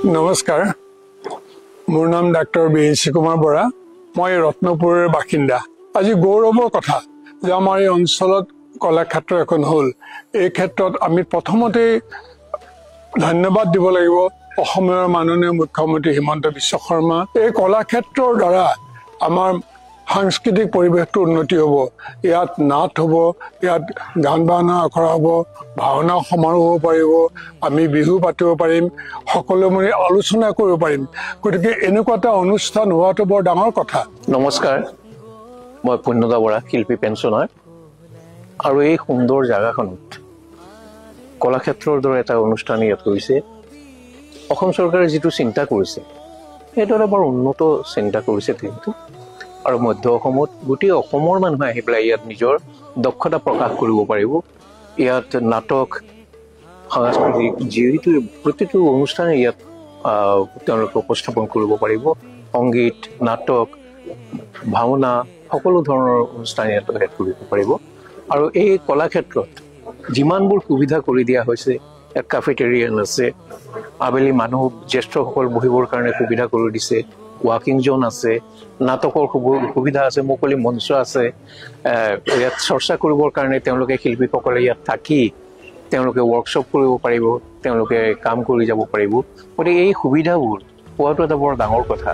নমস্কাৰ, মোৰ নাম ডাক্তৰ বিএনচি কুমাৰ বৰা। মই ৰত্নপুৰৰ বাসিন্দা। আজি গৌৰৱৰ কথা যে আমাৰ এই অঞ্চলত কলাক্ষেত্ৰ এখন হ'ল। এই ক্ষেত্ৰত আমি প্ৰথমতে ধন্যবাদ দিব লাগিব অসমৰ মাননীয় মুখ্যমন্ত্ৰী হিমন্ত বিশ্ব শৰ্মা। এই কলাক্ষেত্ৰৰ দ্বাৰা আমাৰ সাংস্কৃতিক পৰিৱেশটো উন্নতি হ'ব। ইয়াত নাট হ'ব, ইয়াত গান বাজনা আখৰা হ'ব, ভাওনা সমাৰোহ হ'ব পাৰিব, আমি বিহু পাতিব পাৰিম, সকলো মানে আলোচনা কৰিব পাৰিম। গতিকে এনেকুৱা এটা অনুষ্ঠান হোৱাটো বৰ ডাঙৰ কথা। নমস্কাৰ, মই পুণ্যদা বৰা, শিল্পী পেঞ্চনাৰ। আৰু এই সুন্দৰ জাগাখনত কলাক্ষেত্ৰৰ দৰে এটা অনুষ্ঠান ইয়াত কৰিছে। অসম চৰকাৰে যিটো চিন্তা কৰিছে সেইটো এটা বৰ উন্নত চিন্তা কৰিছে কিন্তু। আৰু মধ্য অসমত গোটেই অসমৰ মানুহে আহি পেলাই ইয়াত নিজৰ দক্ষতা প্ৰকাশ কৰিব পাৰিব। ইয়াত নাটক, সাংস্কৃতিক যিটো প্ৰতিটো অনুষ্ঠানে ইয়াত তেওঁলোকে উপস্থাপন কৰিব পাৰিব। সংগীত, নাটক, ভাওনা, সকলো ধৰণৰ অনুষ্ঠান ইয়াত কৰিব পাৰিব। আৰু এই কলাক্ষেত্ৰত যিমানবোৰ সুবিধা কৰি দিয়া হৈছে, ইয়াত কাফেটেৰিয়ান আছে, আবেলি মানুহ জ্যেষ্ঠসকল বহিবৰ কাৰণে সুবিধা কৰি দিছে, ৱাকিং জোন আছে, নাটকৰ সুবিধা আছে, মুকলি মঞ্চ আছে। ইয়াত চৰ্চা কৰিবৰ কাৰণে তেওঁলোকে শিল্পীসকলে ইয়াত থাকি তেওঁলোকে ৱৰ্কশ্বপ কৰিব পাৰিব, তেওঁলোকে কাম কৰি যাব পাৰিব। গতিকে এই সুবিধাবোৰ পোৱাটো এটা বৰ ডাঙৰ কথা।